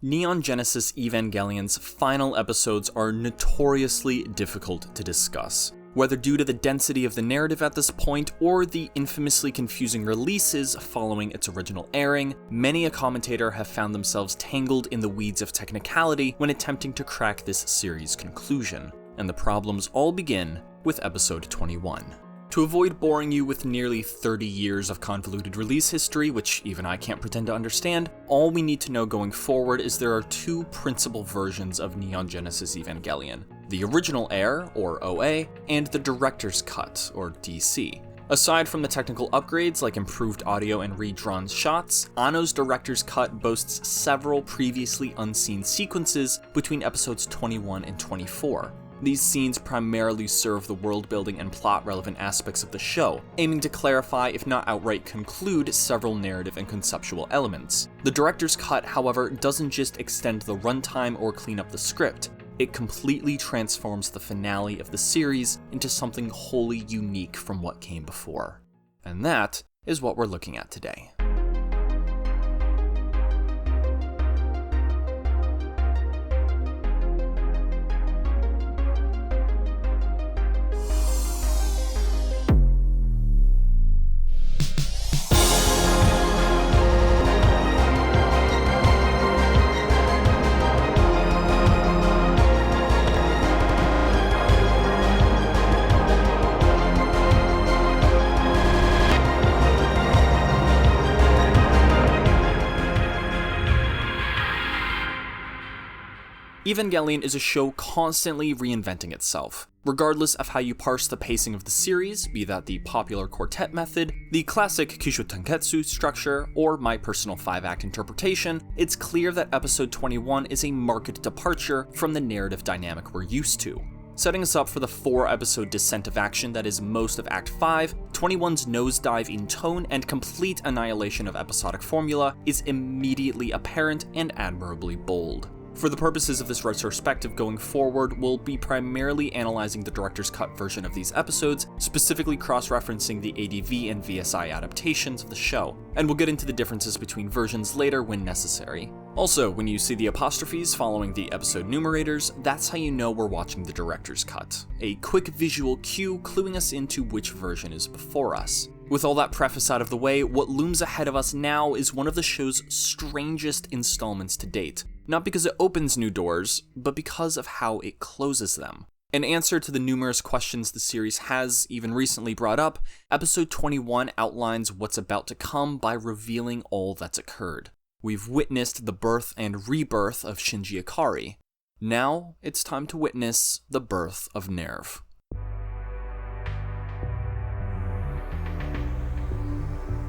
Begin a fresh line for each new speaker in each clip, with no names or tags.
Neon Genesis Evangelion's final episodes are notoriously difficult to discuss. Whether due to the density of the narrative at this point or the infamously confusing releases following its original airing, many a commentator have found themselves tangled in the weeds of technicality when attempting to crack this series' conclusion, and the problems all begin with episode 21. To avoid boring you with nearly 30 years of convoluted release history, which even I can't pretend to understand, all we need to know going forward is there are two principal versions of Neon Genesis Evangelion: the original air, or OA, and the director's cut, or DC. Aside from the technical upgrades like improved audio and redrawn shots, Anno's director's cut boasts several previously unseen sequences between episodes 21 and 24. These scenes primarily serve the world-building and plot-relevant aspects of the show, aiming to clarify, if not outright conclude, several narrative and conceptual elements. The director's cut, however, doesn't just extend the runtime or clean up the script. It completely transforms the finale of the series into something wholly unique from what came before. And that is what we're looking at today. Evangelion is a show constantly reinventing itself. Regardless of how you parse the pacing of the series, be that the popular quartet method, the classic Kisho Tenketsu structure, or my personal 5-act interpretation, it's clear that episode 21 is a marked departure from the narrative dynamic we're used to. Setting us up for the 4-episode descent of action that is most of Act 5, 21's nosedive in tone and complete annihilation of episodic formula is immediately apparent and admirably bold. For the purposes of this retrospective going forward, we'll be primarily analyzing the director's cut version of these episodes, specifically cross-referencing the ADV and VSI adaptations of the show, and we'll get into the differences between versions later when necessary. Also, when you see the apostrophes following the episode numerators, that's how you know we're watching the director's cut. A quick visual cue cluing us into which version is before us. With all that preface out of the way, what looms ahead of us now is one of the show's strangest installments to date. Not because it opens new doors, but because of how it closes them. In answer to the numerous questions the series has even recently brought up, episode 21 outlines what's about to come by revealing all that's occurred. We've witnessed the birth and rebirth of Shinji Ikari. Now, it's time to witness the birth of NERV.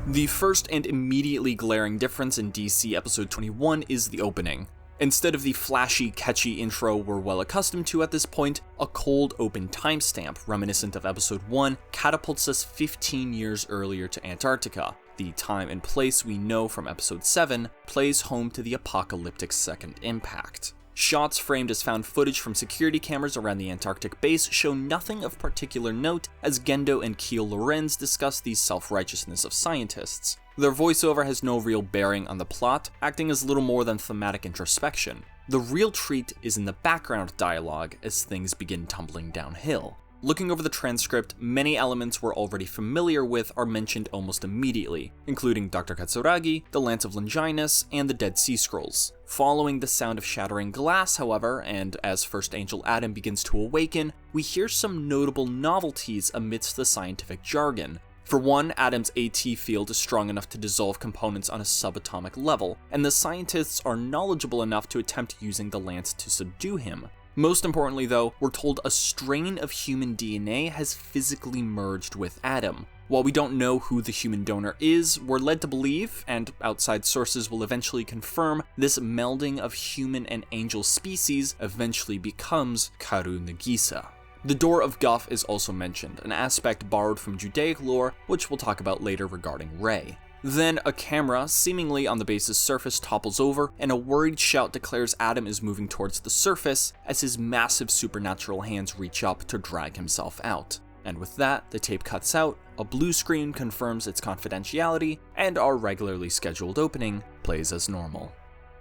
The first and immediately glaring difference in DC episode 21 is the opening. Instead of the flashy, catchy intro we're well accustomed to at this point, a cold open timestamp reminiscent of episode 1 catapults us 15 years earlier to Antarctica. The time and place we know from episode 7 plays home to the apocalyptic second impact. Shots framed as found footage from security cameras around the Antarctic base show nothing of particular note as Gendo and Keel Lorenz discuss the self-righteousness of scientists. Their voiceover has no real bearing on the plot, acting as little more than thematic introspection. The real treat is in the background dialogue as things begin tumbling downhill. Looking over the transcript, many elements we're already familiar with are mentioned almost immediately, including Dr. Katsuragi, the Lance of Longinus, and the Dead Sea Scrolls. Following the sound of shattering glass, however, and as First Angel Adam begins to awaken, we hear some notable novelties amidst the scientific jargon. For one, Adam's AT field is strong enough to dissolve components on a subatomic level, and the scientists are knowledgeable enough to attempt using the lance to subdue him. Most importantly though, we're told a strain of human DNA has physically merged with Adam. While we don't know who the human donor is, we're led to believe, and outside sources will eventually confirm, this melding of human and angel species eventually becomes Karu Nagisa. The Door of Guff is also mentioned, an aspect borrowed from Judaic lore, which we'll talk about later regarding Rei. Then a camera, seemingly on the base's surface, topples over, and a worried shout declares Adam is moving towards the surface as his massive supernatural hands reach up to drag himself out. And with that, the tape cuts out, a blue screen confirms its confidentiality, and our regularly scheduled opening plays as normal.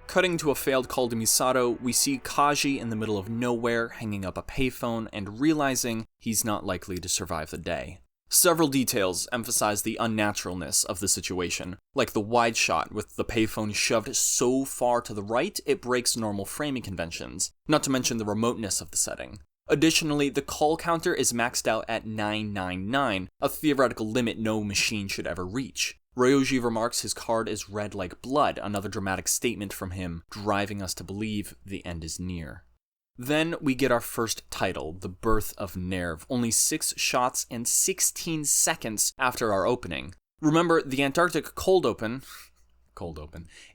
Cutting to a failed call to Misato, we see Kaji in the middle of nowhere hanging up a payphone and realizing he's not likely to survive the day. Several details emphasize the unnaturalness of the situation, like the wide shot with the payphone shoved so far to the right it breaks normal framing conventions, not to mention the remoteness of the setting. Additionally, the call counter is maxed out at 999, a theoretical limit no machine should ever reach. Ryoji remarks his card is red like blood, another dramatic statement from him, driving us to believe the end is near. Then we get our first title, The Birth of Nerve, only 6 shots and 16 seconds after our opening. Remember, the Antarctic cold open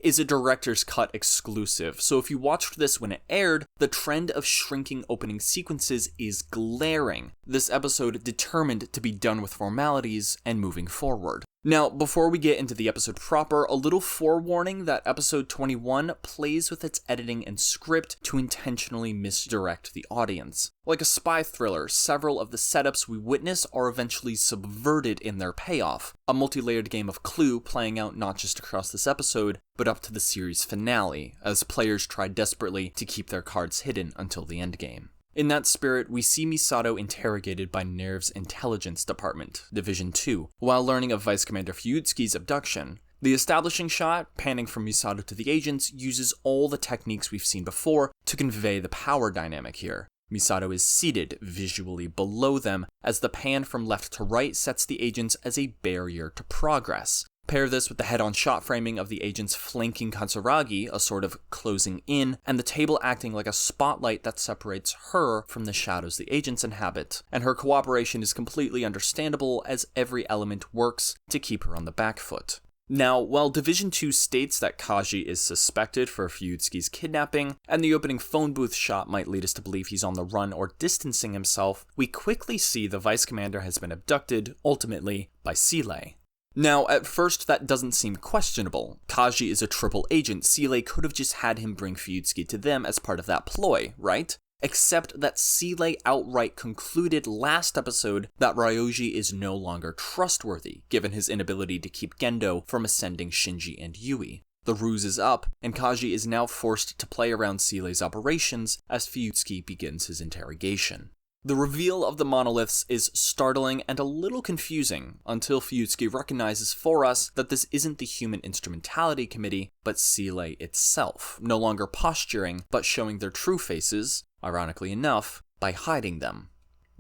is a director's cut exclusive, so if you watched this when it aired, the trend of shrinking opening sequences is glaring. This episode determined to be done with formalities and moving forward. Now, before we get into the episode proper, a little forewarning that episode 21 plays with its editing and script to intentionally misdirect the audience. Like a spy thriller, several of the setups we witness are eventually subverted in their payoff, a multi-layered game of Clue playing out not just across this episode, but up to the series finale, as players try desperately to keep their cards hidden until the endgame. In that spirit, we see Misato interrogated by Nerve's Intelligence Department, Division 2, while learning of Vice Commander Fuyutsuki's abduction. The establishing shot, panning from Misato to the agents, uses all the techniques we've seen before to convey the power dynamic here. Misato is seated visually below them, as the pan from left to right sets the agents as a barrier to progress. Pair this with the head-on shot framing of the agents flanking Katsuragi, a sort of closing in, and the table acting like a spotlight that separates her from the shadows the agents inhabit, and her cooperation is completely understandable as every element works to keep her on the back foot. Now, while Division 2 states that Kaji is suspected for Fuyutsuki's kidnapping, and the opening phone booth shot might lead us to believe he's on the run or distancing himself, we quickly see the Vice Commander has been abducted, ultimately, by Seeley. Now, at first, that doesn't seem questionable. Kaji is a triple agent. Seeley could have just had him bring Fuyutsuki to them as part of that ploy, right? Except that Seeley outright concluded last episode that Ryoji is no longer trustworthy, given his inability to keep Gendo from ascending Shinji and Yui. The ruse is up, and Kaji is now forced to play around Seeley's operations as Fuyutsuki begins his interrogation. The reveal of the monoliths is startling and a little confusing until Fuyutsuki recognizes for us that this isn't the Human Instrumentality Committee, but Seeley itself, no longer posturing, but showing their true faces, ironically enough, by hiding them.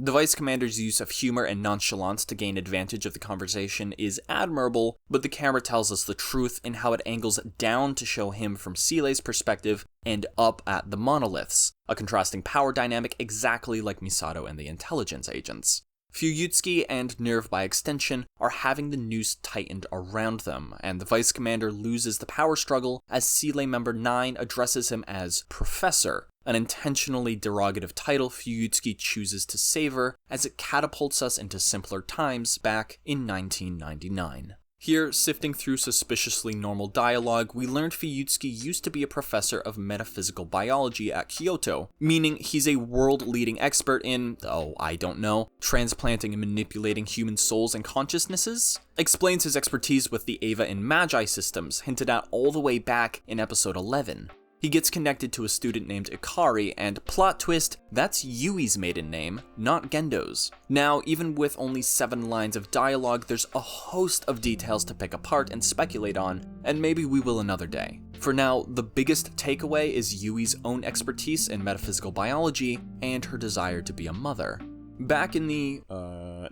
The Vice Commander's use of humor and nonchalance to gain advantage of the conversation is admirable, but the camera tells us the truth in how it angles down to show him from Seeley's perspective and up at the monoliths, a contrasting power dynamic exactly like Misato and the intelligence agents. Fuyutsuki and Nerve by extension are having the noose tightened around them, and the Vice Commander loses the power struggle as Seeley Member 9 addresses him as Professor, an intentionally derogative title Fuyutsuki chooses to savor as it catapults us into simpler times back in 1999. Here, sifting through suspiciously normal dialogue, we learned Fuyutsuki used to be a professor of metaphysical biology at Kyoto, meaning he's a world-leading expert in, transplanting and manipulating human souls and consciousnesses. Explains his expertise with the Eva and Magi systems, hinted at all the way back in episode 11. He gets connected to a student named Ikari, and plot twist, that's Yui's maiden name, not Gendo's. Now, even with only 7 lines of dialogue, there's a host of details to pick apart and speculate on, and maybe we will another day. For now, the biggest takeaway is Yui's own expertise in metaphysical biology and her desire to be a mother. Back in the,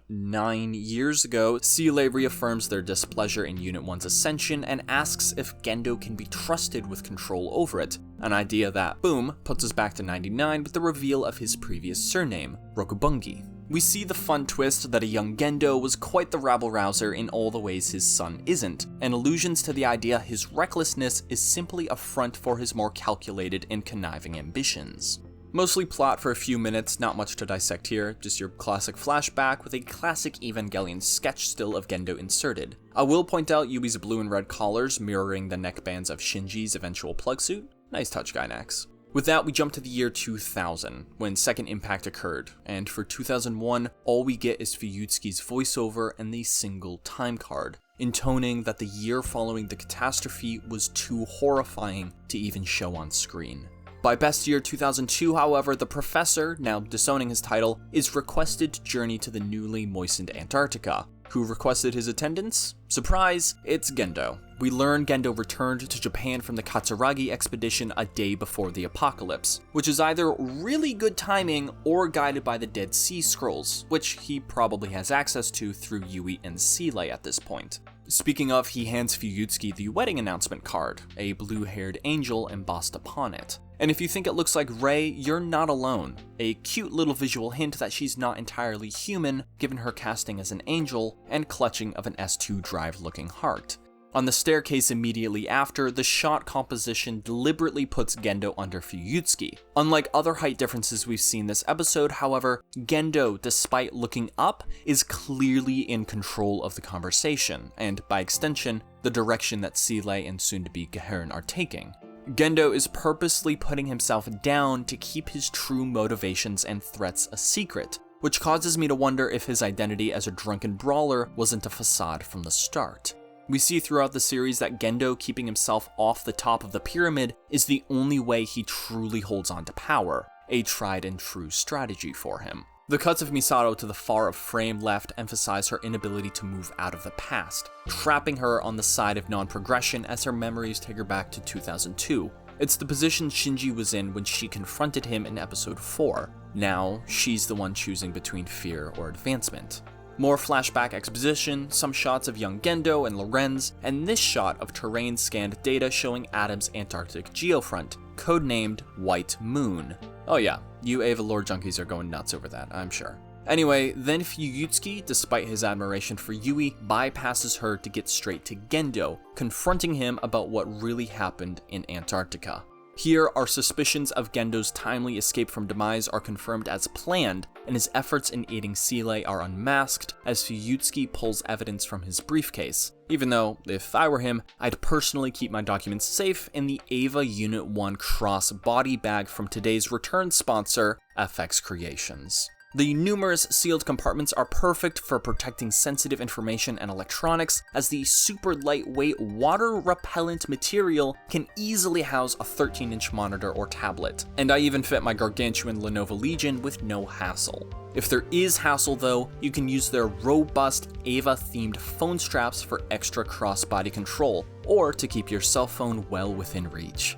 9 years ago, Seeley reaffirms their displeasure in Unit 1's ascension and asks if Gendo can be trusted with control over it, an idea that, boom, puts us back to 99 with the reveal of his previous surname, Rokubungi. We see the fun twist that a young Gendo was quite the rabble-rouser in all the ways his son isn't, and allusions to the idea his recklessness is simply a front for his more calculated and conniving ambitions. Mostly plot for a few minutes, not much to dissect here, just your classic flashback with a classic Evangelion sketch still of Gendo inserted. I will point out Yui's blue and red collars mirroring the neckbands of Shinji's eventual plug suit. Nice touch, Gainax. With that, we jump to the year 2000, when Second Impact occurred, and for 2001, all we get is Fuyutsuki's voiceover and the single time card. intoning that the year following the catastrophe was too horrifying to even show on screen. By best year 2002, however, the professor, now disowning his title, is requested to journey to the newly moistened Antarctica. Who requested his attendance? Surprise, it's Gendo. We learn Gendo returned to Japan from the Katsuragi expedition a day before the apocalypse, which is either really good timing or guided by the Dead Sea Scrolls, which he probably has access to through Yui and Seeley at this point. Speaking of, he hands Fuyutsuki the wedding announcement card, a blue-haired angel embossed upon it. And if you think it looks like Rei, you're not alone. A cute little visual hint that she's not entirely human, given her casting as an angel and clutching of an S2 drive-looking heart. On the staircase immediately after, the shot composition deliberately puts Gendo under Fuyutsuki. Unlike other height differences we've seen this episode, however, Gendo, despite looking up, is clearly in control of the conversation, and by extension, the direction that Seeley and soon-to-be Gahern are taking. Gendo is purposely putting himself down to keep his true motivations and threats a secret, which causes me to wonder if his identity as a drunken brawler wasn't a facade from the start. We see throughout the series that Gendo keeping himself off the top of the pyramid is the only way he truly holds on to power, a tried and true strategy for him. The cuts of Misato to the far of frame left emphasize her inability to move out of the past, trapping her on the side of non-progression as her memories take her back to 2002. It's the position Shinji was in when she confronted him in episode 4. Now, she's the one choosing between fear or advancement. More flashback exposition, some shots of young Gendo and Lorenz, and this shot of terrain-scanned data showing Adam's Antarctic geofront, codenamed White Moon. Oh yeah, you Ava lore junkies are going nuts over that, I'm sure. Anyway, then Fuyutsuki, despite his admiration for Yui, bypasses her to get straight to Gendo, confronting him about what really happened in Antarctica. Here, our suspicions of Gendo's timely escape from demise are confirmed as planned, and his efforts in aiding Seeley are unmasked as Fuyutsuki pulls evidence from his briefcase. Even though, if I were him, I'd personally keep my documents safe in the Ava Unit 1 cross body bag from today's return sponsor, FX Creations. The numerous sealed compartments are perfect for protecting sensitive information and electronics, as the super lightweight water-repellent material can easily house a 13-inch monitor or tablet, and I even fit my gargantuan Lenovo Legion with no hassle. If there is hassle though, you can use their robust Ava-themed phone straps for extra cross-body control, or to keep your cell phone well within reach.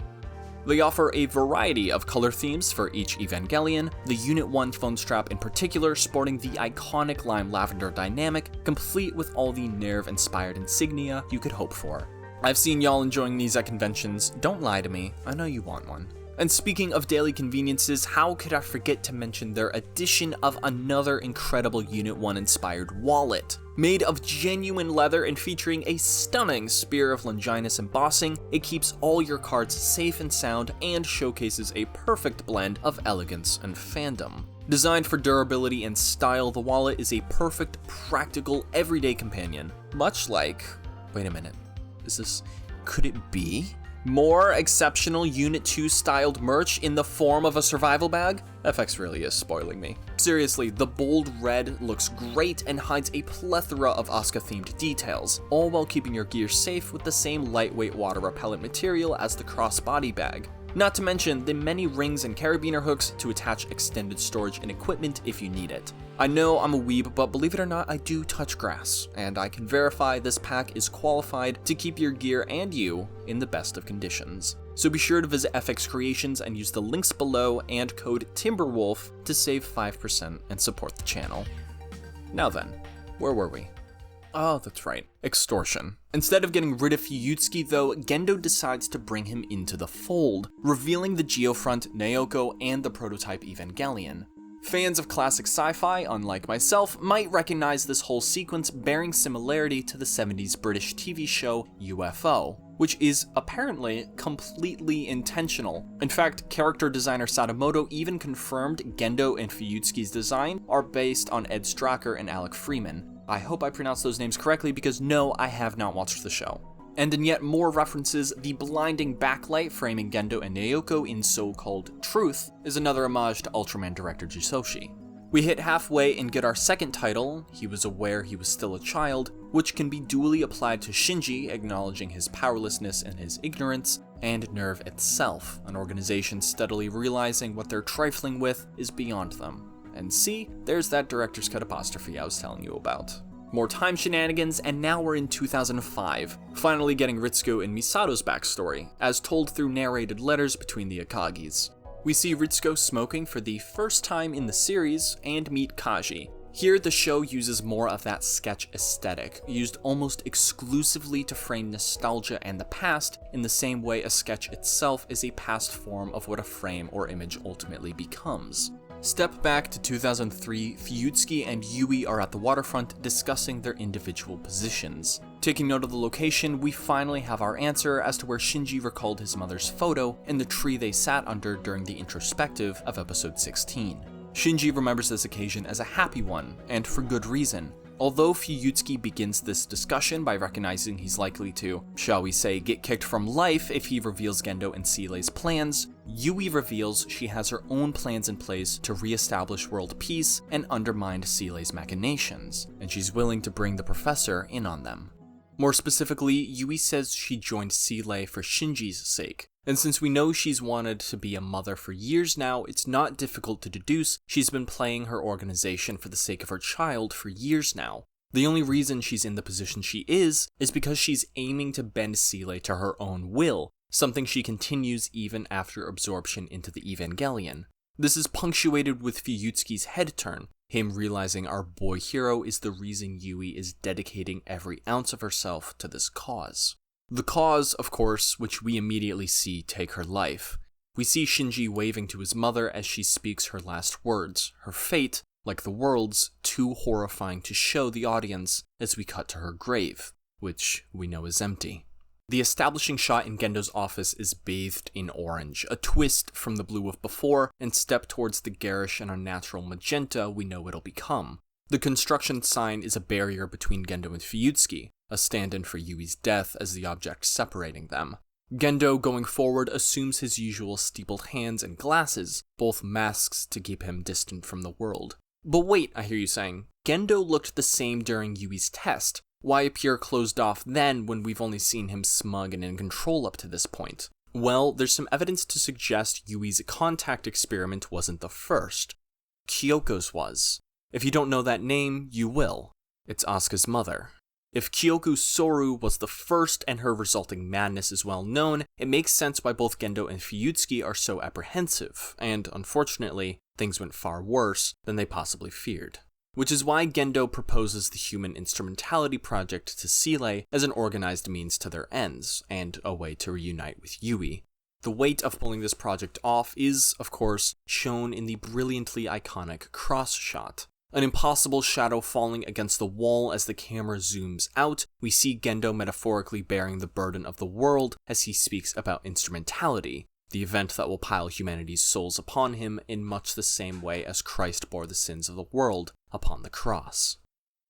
They offer a variety of color themes for each Evangelion, the Unit 1 phone strap in particular sporting the iconic lime lavender dynamic, complete with all the Nerve-inspired insignia you could hope for. I've seen y'all enjoying these at conventions, don't lie to me, I know you want one. And speaking of daily conveniences, how could I forget to mention their addition of another incredible Unit 1 inspired wallet? Made of genuine leather and featuring a stunning Spear of Longinus embossing, it keeps all your cards safe and sound and showcases a perfect blend of elegance and fandom. Designed for durability and style, the wallet is a perfect, practical, everyday companion. Much like... wait a minute. Could it be? More exceptional Unit 2 styled merch in the form of a survival bag? FX really is spoiling me. Seriously, the bold red looks great and hides a plethora of Asuka themed details, all while keeping your gear safe with the same lightweight water repellent material as the crossbody bag. Not to mention the many rings and carabiner hooks to attach extended storage and equipment if you need it. I know I'm a weeb, but believe it or not, I do touch grass, and I can verify this pack is qualified to keep your gear and you in the best of conditions. So be sure to visit FX Creations and use the links below and code TimberW0lf to save 5% and support the channel. Now then, where were we? Oh, that's right. Extortion. Instead of getting rid of Fuyutsuki though, Gendo decides to bring him into the fold, revealing the Geofront, Naoko, and the prototype Evangelion. Fans of classic sci-fi, unlike myself, might recognize this whole sequence bearing similarity to the 70s British TV show UFO, which is apparently completely intentional. In fact, character designer Sadamoto even confirmed Gendo and Fuyutsuki's design are based on Ed Stracker and Alec Freeman. I hope I pronounced those names correctly because no, I have not watched the show. And in yet more references, the blinding backlight framing Gendo and Naoko in so-called Truth is another homage to Ultraman director Jisoshi. We hit halfway and get our second title, He Was Aware He Was Still a Child, which can be dually applied to Shinji, acknowledging his powerlessness and his ignorance, and NERV itself, an organization steadily realizing what they're trifling with is beyond them. And see, there's that director's cut apostrophe I was telling you about. More time shenanigans, and now we're in 2005, finally getting Ritsuko and Misato's backstory, as told through narrated letters between the Akagis. We see Ritsuko smoking for the first time in the series, and meet Kaji. Here, the show uses more of that sketch aesthetic, used almost exclusively to frame nostalgia and the past, in the same way a sketch itself is a past form of what a frame or image ultimately becomes. Step back to 2003, Fuyutsuki and Yui are at the waterfront discussing their individual positions. Taking note of the location, we finally have our answer as to where Shinji recalled his mother's photo in the tree they sat under during the introspective of episode 16. Shinji remembers this occasion as a happy one, and for good reason. Although Fuyutsuki begins this discussion by recognizing he's likely to, shall we say, get kicked from life if he reveals Gendo and Seele's plans, Yui reveals she has her own plans in place to re-establish world peace and undermine Seele's machinations, and she's willing to bring the professor in on them. More specifically, Yui says she joined Seele for Shinji's sake, and since we know she's wanted to be a mother for years now, it's not difficult to deduce she's been playing her organization for the sake of her child for years now. The only reason she's in the position she is because she's aiming to bend Seele to her own will, something she continues even after absorption into the Evangelion. This is punctuated with Fuyutsuki's head turn, him realizing our boy hero is the reason Yui is dedicating every ounce of herself to this cause. The cause, of course, which we immediately see take her life. We see Shinji waving to his mother as she speaks her last words, her fate, like the world's, too horrifying to show the audience as we cut to her grave, which we know is empty. The establishing shot in Gendo's office is bathed in orange, a twist from the blue of before, and step towards the garish and unnatural magenta we know it'll become. The construction sign is a barrier between Gendo and Fuyutsuki, a stand-in for Yui's death as the object separating them. Gendo, going forward, assumes his usual steepled hands and glasses, both masks to keep him distant from the world. But wait, I hear you saying, Gendo looked the same during Yui's test. Why appear closed off then when we've only seen him smug and in control up to this point? Well, there's some evidence to suggest Yui's contact experiment wasn't the first. Kyoko's was. If you don't know that name, you will. It's Asuka's mother. If Kyoku Soru was the first and her resulting madness is well known, it makes sense why both Gendo and Fuyutsuki are so apprehensive, and unfortunately, things went far worse than they possibly feared. Which is why Gendo proposes the Human Instrumentality Project to Seele as an organized means to their ends, and a way to reunite with Yui. The weight of pulling this project off is, of course, shown in the brilliantly iconic cross shot. An impossible shadow falling against the wall as the camera zooms out, we see Gendo metaphorically bearing the burden of the world as he speaks about instrumentality, the event that will pile humanity's souls upon him in much the same way as Christ bore the sins of the world upon the cross.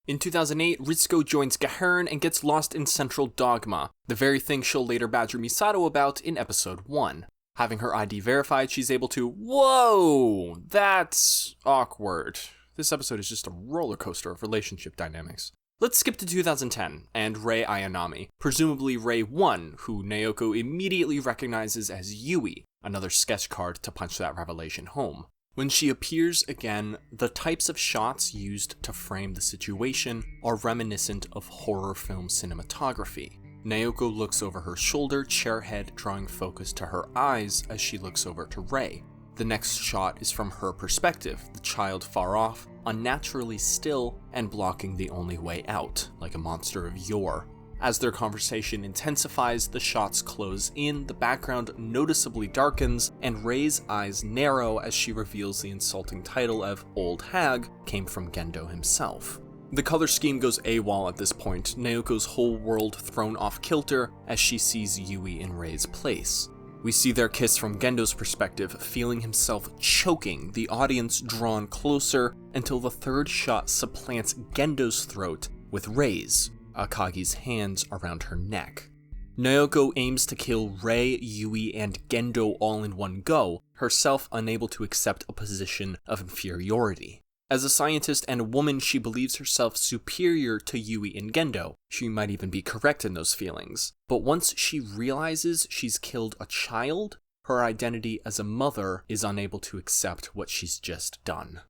In 2008, Ritsuko joins Gahern and gets lost in Central Dogma, the very thing she'll later badger Misato about in episode 1. Having her ID verified, she's able to, whoa, that's awkward. This episode is just a roller coaster of relationship dynamics. Let's skip to 2010, and Rei Ayanami, presumably Rei 1, who Naoko immediately recognizes as Yui, another sketch card to punch that revelation home. When she appears again, the types of shots used to frame the situation are reminiscent of horror film cinematography. Naoko looks over her shoulder, chairhead drawing focus to her eyes as she looks over to Rei. The next shot is from her perspective, the child far off, unnaturally still, and blocking the only way out, like a monster of yore. As their conversation intensifies, the shots close in, the background noticeably darkens, and Rei's eyes narrow as she reveals the insulting title of Old Hag came from Gendo himself. The color scheme goes AWOL at this point, Naoko's whole world thrown off kilter as she sees Yui in Rei's place. We see their kiss from Gendo's perspective, feeling himself choking, the audience drawn closer until the third shot supplants Gendo's throat with Rei's, Akagi's hands around her neck. Naoko aims to kill Rei, Yui, and Gendo all in one go, herself unable to accept a position of inferiority. As a scientist and a woman, she believes herself superior to Yui and Gendo. She might even be correct in those feelings. But once she realizes she's killed a child, her identity as a mother is unable to accept what she's just done.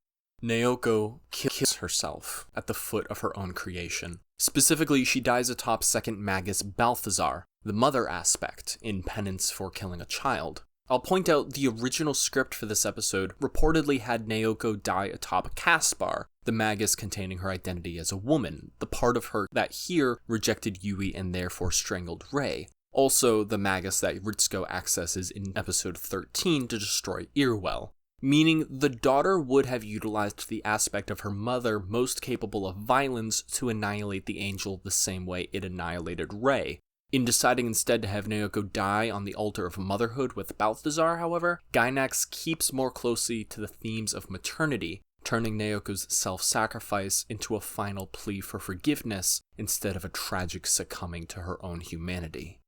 Naoko kills herself at the foot of her own creation. Specifically, she dies atop second Magus Balthazar, the mother aspect, in penance for killing a child. I'll point out the original script for this episode reportedly had Naoko die atop Caspar, the Magus containing her identity as a woman, the part of her that here rejected Yui and therefore strangled Rei. Also, the Magus that Ritsuko accesses in episode 13 to destroy Earwell. Meaning the daughter would have utilized the aspect of her mother most capable of violence to annihilate the angel the same way it annihilated Rei. In deciding instead to have Naoko die on the altar of motherhood with Balthazar, however, Gainax keeps more closely to the themes of maternity, turning Naoko's self-sacrifice into a final plea for forgiveness instead of a tragic succumbing to her own humanity.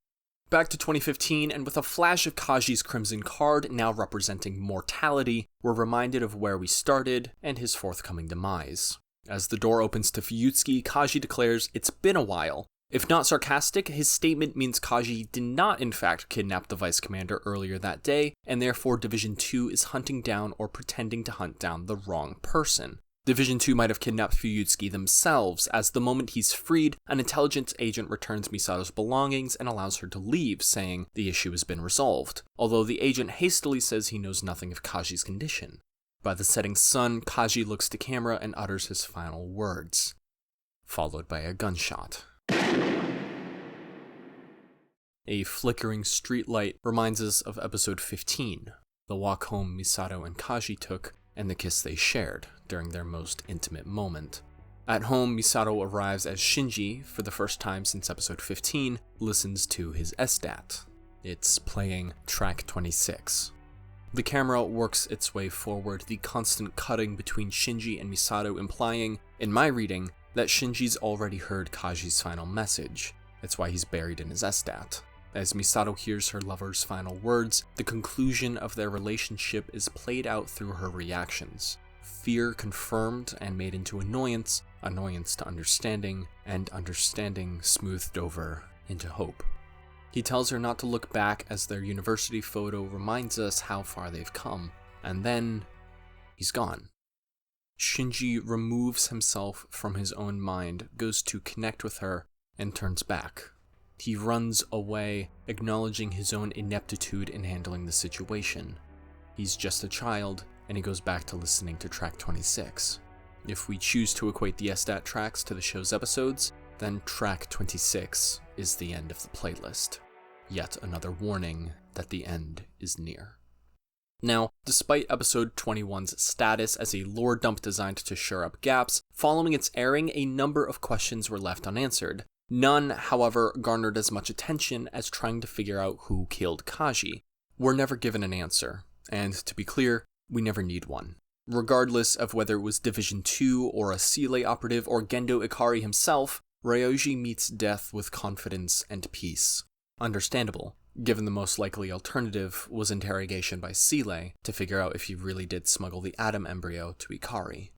Back to 2015, and with a flash of Kaji's Crimson card now representing mortality, we're reminded of where we started and his forthcoming demise. As the door opens to Fuyutsuki, Kaji declares it's been a while. If not sarcastic, his statement means Kaji did not in fact kidnap the Vice Commander earlier that day, and therefore Division 2 is hunting down or pretending to hunt down the wrong person. Division 2 might have kidnapped Fuyutsuki themselves, as the moment he's freed, an intelligence agent returns Misato's belongings and allows her to leave, saying the issue has been resolved, although the agent hastily says he knows nothing of Kaji's condition. By the setting sun, Kaji looks to camera and utters his final words, followed by a gunshot. A flickering streetlight reminds us of episode 15, the walk home Misato and Kaji took, and the kiss they shared during their most intimate moment. At home, Misato arrives as Shinji, for the first time since episode 15, listens to his SDAT. It's playing track 26. The camera works its way forward, the constant cutting between Shinji and Misato implying, in my reading, that Shinji's already heard Kaji's final message. That's why he's buried in his SDAT. As Misato hears her lover's final words, the conclusion of their relationship is played out through her reactions. Fear confirmed and made into annoyance, annoyance to understanding, and understanding smoothed over into hope. He tells her not to look back as their university photo reminds us how far they've come, and then he's gone. Shinji removes himself from his own mind, goes to connect with her, and turns back. He runs away, acknowledging his own ineptitude in handling the situation. He's just a child, and he goes back to listening to track 26. If we choose to equate the SDAT tracks to the show's episodes, then track 26 is the end of the playlist. Yet another warning that the end is near. Now, despite episode 21's status as a lore dump designed to shore up gaps, following its airing, a number of questions were left unanswered. None, however, garnered as much attention as trying to figure out who killed Kaji. We're never given an answer, and to be clear, we never need one. Regardless of whether it was Division 2 or a Sealey operative or Gendo Ikari himself, Ryoji meets death with confidence and peace. Understandable, given the most likely alternative was interrogation by Sealey to figure out if he really did smuggle the Adam embryo to Ikari.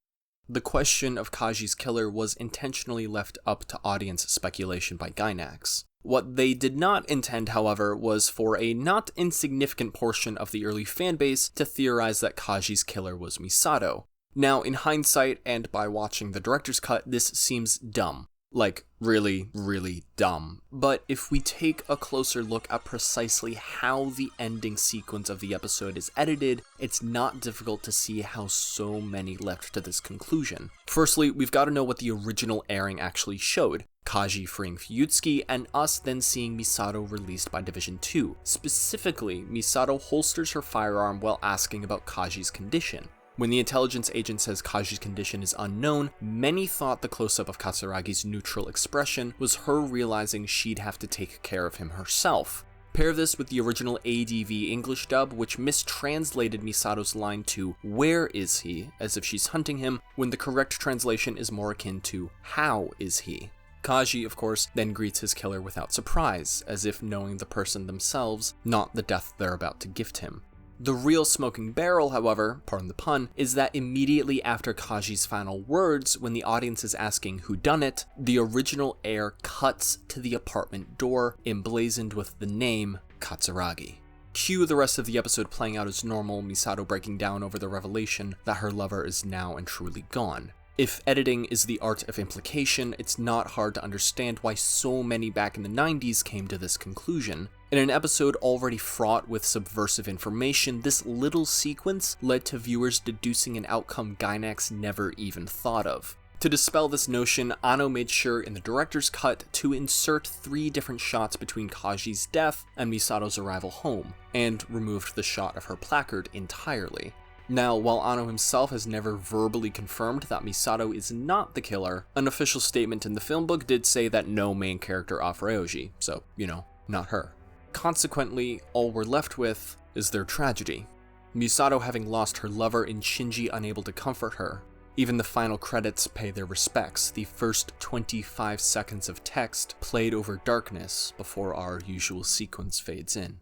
The question of Kaji's killer was intentionally left up to audience speculation by Gainax. What they did not intend, however, was for a not insignificant portion of the early fanbase to theorize that Kaji's killer was Misato. Now, in hindsight, and by watching the director's cut, this seems dumb. Like, really, really dumb. But if we take a closer look at precisely how the ending sequence of the episode is edited, it's not difficult to see how so many left to this conclusion. Firstly, we've got to know what the original airing actually showed. Kaji freeing Fuyutsuki, and us then seeing Misato released by Division 2. Specifically, Misato holsters her firearm while asking about Kaji's condition. When the intelligence agent says Kaji's condition is unknown, many thought the close-up of Katsuragi's neutral expression was her realizing she'd have to take care of him herself. Pair this with the original ADV English dub, which mistranslated Misato's line to "Where is he?" as if she's hunting him, when the correct translation is more akin to "How is he?" Kaji, of course, then greets his killer without surprise, as if knowing the person themselves, not the death they're about to gift him. The real smoking barrel, however, pardon the pun, is that immediately after Kaji's final words, when the audience is asking who done it, the original air cuts to the apartment door, emblazoned with the name Katsuragi. Cue the rest of the episode playing out as normal, Misato breaking down over the revelation that her lover is now and truly gone. If editing is the art of implication, it's not hard to understand why so many back in the 90s came to this conclusion. In an episode already fraught with subversive information, this little sequence led to viewers deducing an outcome Gainax never even thought of. To dispel this notion, Anno made sure in the director's cut to insert 3 different shots between Kaji's death and Misato's arrival home, and removed the shot of her placard entirely. Now, while Anno himself has never verbally confirmed that Misato is not the killer, an official statement in the film book did say that no main character off Ryoji, so, not her. Consequently, all we're left with is their tragedy. Misato having lost her lover and Shinji unable to comfort her. Even the final credits pay their respects, the first 25 seconds of text played over darkness before our usual sequence fades in.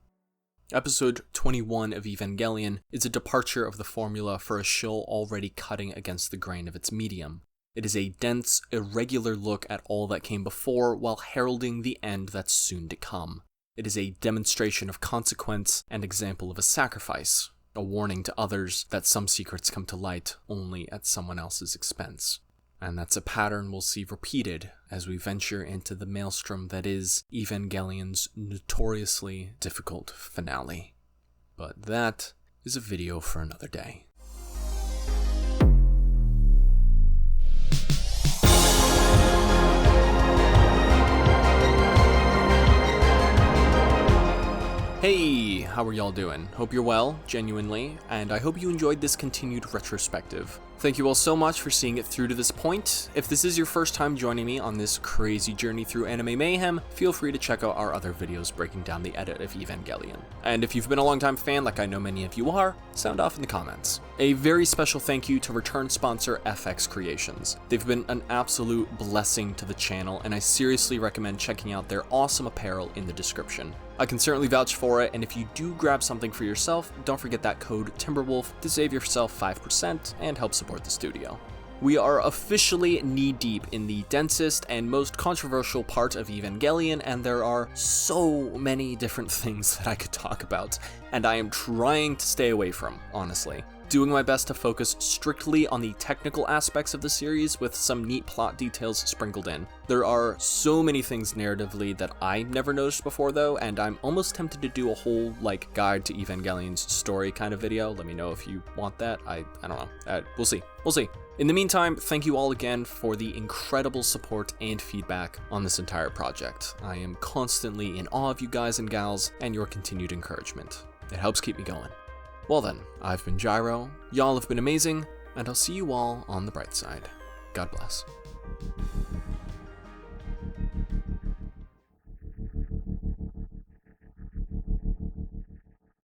Episode 21 of Evangelion is a departure of the formula for a show already cutting against the grain of its medium. It is a dense, irregular look at all that came before while heralding the end that's soon to come. It is a demonstration of consequence and example of a sacrifice, a warning to others that some secrets come to light only at someone else's expense. And that's a pattern we'll see repeated as we venture into the maelstrom that is Evangelion's notoriously difficult finale. But that is a video for another day. Hey, how are y'all doing? Hope you're well, genuinely, and I hope you enjoyed this continued retrospective. Thank you all so much for seeing it through to this point. If this is your first time joining me on this crazy journey through anime mayhem, feel free to check out our other videos breaking down the edit of Evangelion. And if you've been a longtime fan, like I know many of you are, sound off in the comments. A very special thank you to return sponsor FX Creations. They've been an absolute blessing to the channel, and I seriously recommend checking out their awesome apparel in the description. I can certainly vouch for it, and if you do grab something for yourself, don't forget that code TimberW0lf to save yourself 5% and help support the studio. We are officially knee-deep in the densest and most controversial part of Evangelion, and there are so many different things that I could talk about, and I am trying to stay away from, honestly. Doing my best to focus strictly on the technical aspects of the series with some neat plot details sprinkled in. There are so many things narratively that I never noticed before though, and I'm almost tempted to do a whole guide to Evangelion's story kind of video. Let me know if you want that. I don't know. We'll see. In the meantime, thank you all again for the incredible support and feedback on this entire project. I am constantly in awe of you guys and gals and your continued encouragement. It helps keep me going. Well then, I've been Gyro, y'all have been amazing, and I'll see you all on the bright side. God bless.